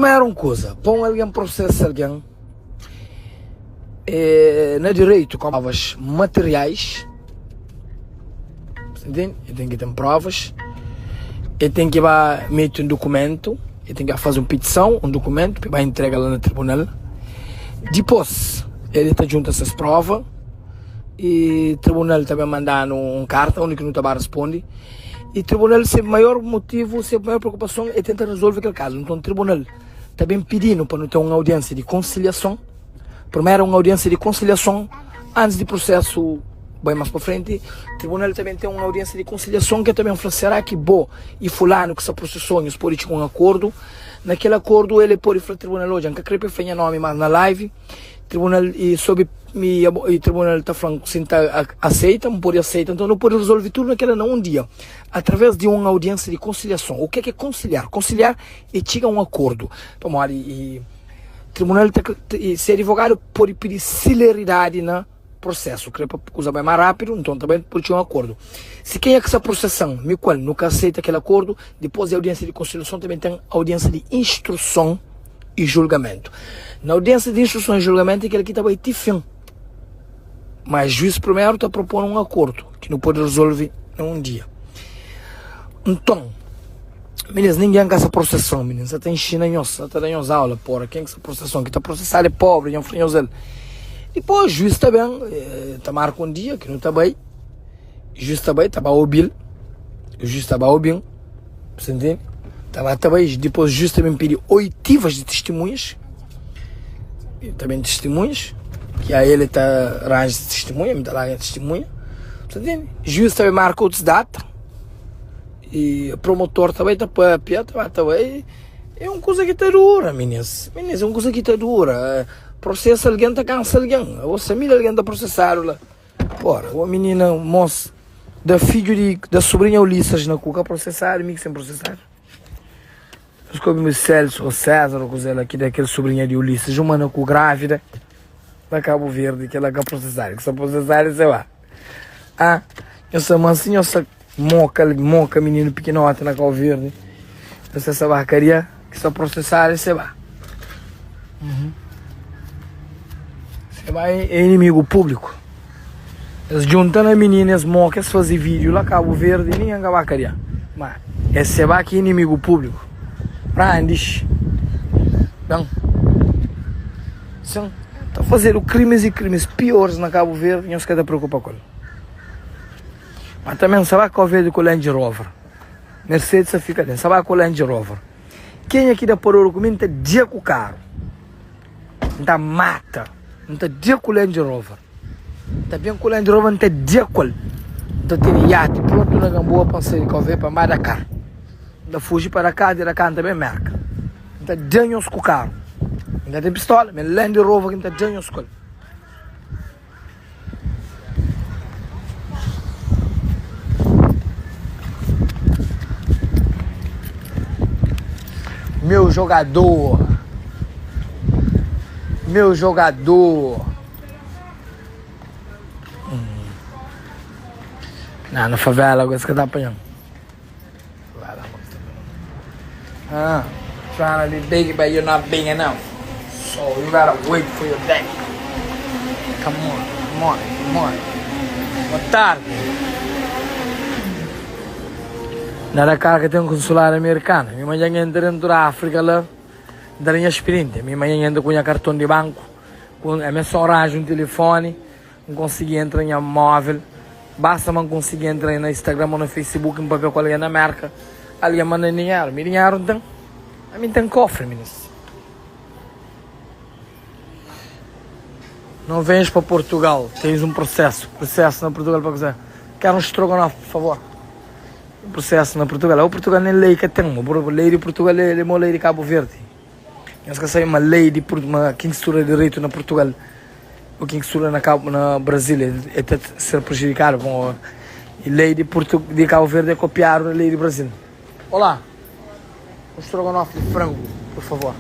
Primeira coisa, põe alguém processa alguém na direito com provas materiais, entende? Ele tem que ter provas, ele tem que meter um documento, ele tem que fazer uma petição, um documento, para entregar lá no tribunal. Depois, ele está junto a essas provas e o tribunal também manda uma carta, onde não está responde. E o tribunal, sempre maior motivo, sempre maior preocupação é tentar resolver aquele caso. Então, o tribunal está bem pedindo para não ter uma audiência de conciliação. Primeiro, uma audiência de conciliação antes do processo, bem mais para frente. O tribunal também tem uma audiência de conciliação que também será que bom e fulano que se processou e pode chegar a um acordo. Naquele acordo, ele pode falar ao tribunal hoje, não quero fazer nome mais na live. Tribunal e sobre o tribunal está falando que aceita, não pode aceitar, então não pode resolver tudo naquela não um dia, através de uma audiência de conciliação. O que é conciliar? Conciliar é chegar a um acordo. Então, o tribunal se advogado pode pedir celeridade no processo, que é para usar bem mais rápido, então também pode ter um acordo. Se quem é que essa processão, nunca aceita aquele acordo, depois da audiência de conciliação também tem audiência de instrução e julgamento. Na audiência de instrução e julgamento é aquele que está vai ter fim. Mas o juiz primeiro está propondo um acordo, que não pode resolver em um dia. Então, meninas, ninguém quer essa processão, meninas. Você tem China em osso, você tem aulas, porra. Quem quer essa processão? Que está processado é pobre, não foi ele. Depois o juiz está bem, está marcando um dia, que não está bem. O juiz está bem, está bem. O juiz está bem, você entende? Está bem. Depois o juiz também pediu oitivas de testemunhas. Também testemunhas, que aí ele está arranja testemunha, me dá lá a testemunha, você entende? O juiz também marca outras datas, e o promotor também está para também, é uma coisa que está dura, meninas, é uma coisa que está dura, processa alguém, está cansa alguém, a vossa família alguém está processado lá, porra, uma menina, moça, da filho da sobrinha Ulisses na cuca, processado, amigo sem processado. Descobrimos Celso ou César ou coisa aqui daquele sobrinha de Ulisses, uma na cu grávida da Cabo Verde, que ela quer processar, que só processar sei lá. Essa mansinha, essa moca menino pequenote na Cabo Verde, essa barcaria, que só processar sei lá. Você vai é inimigo público. Eles juntando as meninas mocas fazem vídeo lá Cabo Verde e ninguém vai querer. Mas esse vai que é inimigo público. Brandish. Não. São. Está fazendo crimes e crimes piores na Cabo Verde e não se quer preocupar com ele. Mas também sabe que Cabo Verde com o Land Rover. Mercedes fica dentro. Sabe com o Land Rover. Quem aqui da Pororo comigo está dia com o carro. Está mata. Não está dia com o Land Rover. Está bem com o Land Rover, não está dia com ele. Está tendo iate pronto na Gamboa para sair de Cabo Verde para mais da carro. Da fugir para cá, de cá também marca. Então, danhos com o carro. Ainda tem pistola, mas Land Rover que está danhos com ele. Meu jogador. Não, na favela, agora você está apanhando. Trying to be big, but you're not big enough. So you gotta wait for your day. Come on. Boa tarde. Nada cara que tem um consulado americano. Minha mãe entra dentro da África lá, da minha experiência. Minha mãe entra com o cartão de banco, com a minha orange um telefone, não consegui entrar em móvel. Basta man conseguir entrar no Instagram ou no Facebook, em papel com alguém na marca. Ali manda dinheiro, meu dinheiro então, a mim tem cofre, meninas. Não vens para Portugal, tens um processo na Portugal para fazer. Quero um estrogonofe, por favor. Um processo na Portugal, o Portugal nem lei que tem, a lei de Portugal é uma lei de Cabo Verde. Eu esqueci uma lei de uma quem estuda direito na Portugal, ou quem estuda na Brasil, é ser prejudicado com a lei de Cabo Verde é copiar a lei do Brasil. Olá, um estrogonofe de frango, por favor.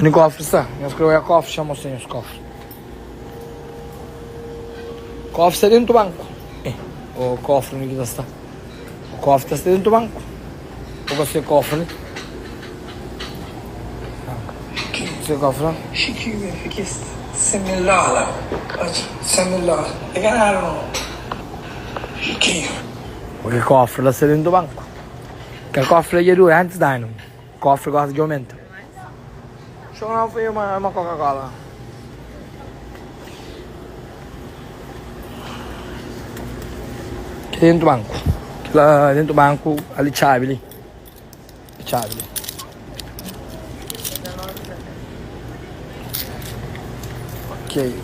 No cofre está, eu escrevi a cofre, chama assim os cofres. Cofre está dentro do banco. O cofre onde está. O cofre está dentro do banco. você cofre. Você cofre? Chiquinho, fiquei $100,000. $100,000. Eu ganharam. Chiquinho. O cofre lá dentro do banco. Que cofre é dura antes da ano. Cofre gosta de aumento. Deixa eu não foi uma Coca-Cola. Aqui dentro do banco. Lá dentro do banco, ali chave ali. Chave ali. Ok.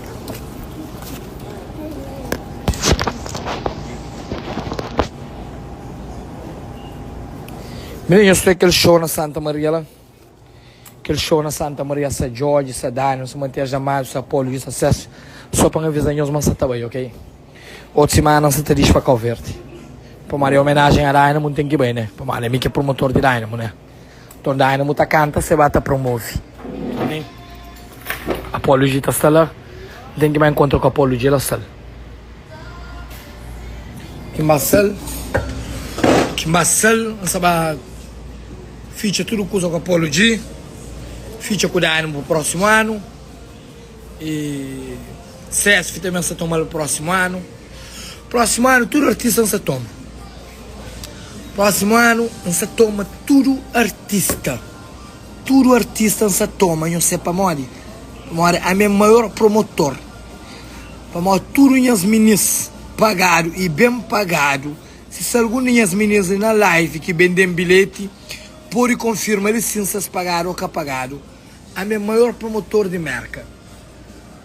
Menino, eu sei aquele show na Santa Maria lá. Aquele show na Santa Maria, São Jorge, São Daniel, São Matias Amado, São Paulo, São Acesso. Só para avisar nós, mas está bem, ok? Outra semana você te diz para Cabo Verde. Para uma homenagem a Dynamo tem que ir bem, né? Para uma amiga que é promotor de Dynamo, né? Então Dynamo tá canta, você vai te promove. Ok? Apologia está lá. Tem que me encontrar com a Apologia lá está. Que Marcel, você vai ficha tudo coisa com a Apologia. Ficha com o Dynamo pro próximo ano. E CESF também se toma no próximo ano. Próximo ano, tudo artista se toma. Próximo ano, se toma tudo artista. Tudo artista se toma. Eu sei para Mori. Mori é meu maior promotor. Para Mori, tudo as meninas pagado e bem pagado. Se algumas das meninas na live que vendem bilhete, pode confirmar licenças pagaram ou que pagado. É meu maior promotor de marca.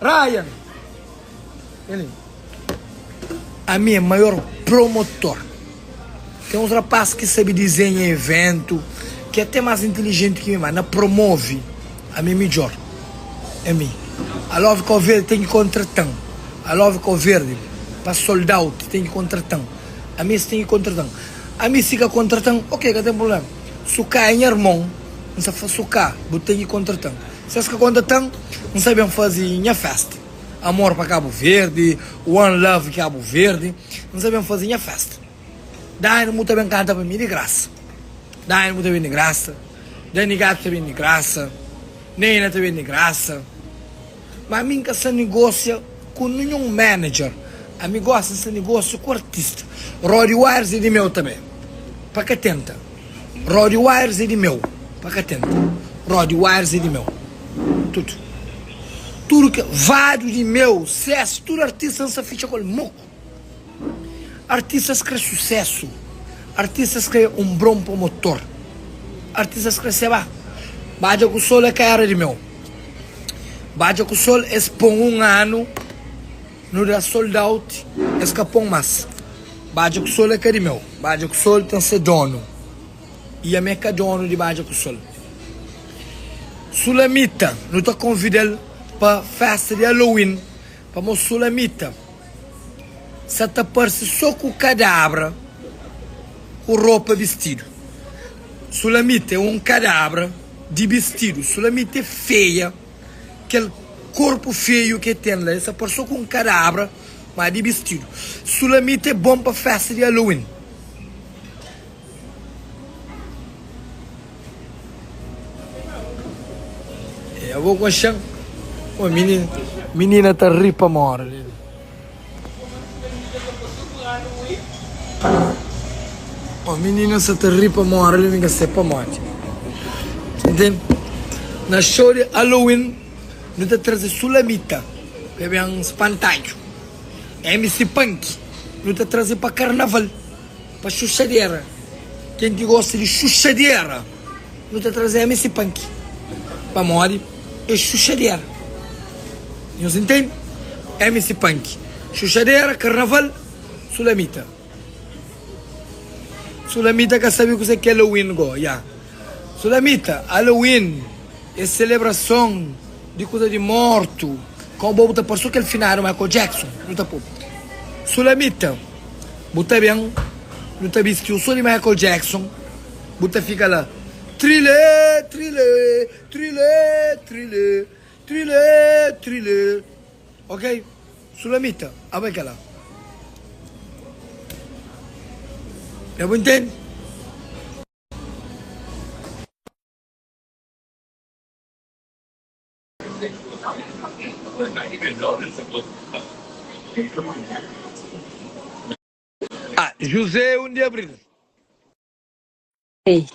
Ryan. Ele. A minha maior promotor. Tem uns rapazes que sabe desenhar evento, que é até mais inteligente que mim, mas não promove. A minha melhor. É mim. A Love Cabo Verde tem que contratar. A Love Cabo Verde, para sold out, tem que contratar. A mim tem que contratar. A mim fica contratando, ok, não tem problema. Sucar em irmão, não sabe fazer sucar, mas tem que contratar. Se você contratar, não sabem fazer minha festa. Amor para Cabo Verde, One Love Cabo Verde, não sabem fazer minha festa. Daí não também canta para mim de graça. Daí não também de graça. Dani Gato também de graça. Neina também de graça. Mas a mim que se negocia com nenhum manager. A mim gosta de se negócio com artista. Roddy Wires é de meu também. Para que tenta. Roddy Wires é de meu. Para que tenta. Roddy Wires é de meu. Tudo. Tudo que vários de meu, sucesso, tudo artista não se ficha com o moco. Artistas que sucesso, artistas que um bom promotor, artistas que se vai. Baja com o sol é cara de meu. Baja com o sol expõe um ano, no da sold out, escapou mais. Baja com o sol é cara de meu. Baja com o sol tem que ser dono. E a minha é dono de Baja com o sol. Sulamita, não estou convidando para festa de Halloween, para uma Sulamita. Se tapar-se só com cadáver, com roupa vestido. Sulamita é um cadáver de vestido. Sulamita é feia, aquele corpo feio que tem lá. Se tapar só com um cadáver, mas de vestido. Sulamita é bom para festa de Halloween. Eu vou com a chão. Ô, menina tá ripa mora. Ô, menina se tá ripa mora, ele não sei para morte. Entende? Na show de Halloween, não te traz Sulamita, que é um espantalho. MC Punk, não te traz para carnaval, para chuchadeira. Quem te gosta de chuchadeira, não te traz MC Punk. Para morte, é chuchadeira. Você entende? MC Punk. Xuxadeira, carnaval, Sulamita. Sulamita que sabe o que é Halloween, go, yeah. Sulamita, Halloween é celebração de coisa de morto. Com o bobo tá por só que ele final Michael Jackson, não tá pô. Sulamita, bota bem, não tá vestido só de Michael Jackson, bota fica lá. Trilê, trilê, trilê, trilê. Thriller, thriller. Ok? Sulamita, abre aquela. Eu entendo? Ah, José 1 de abril. Ei.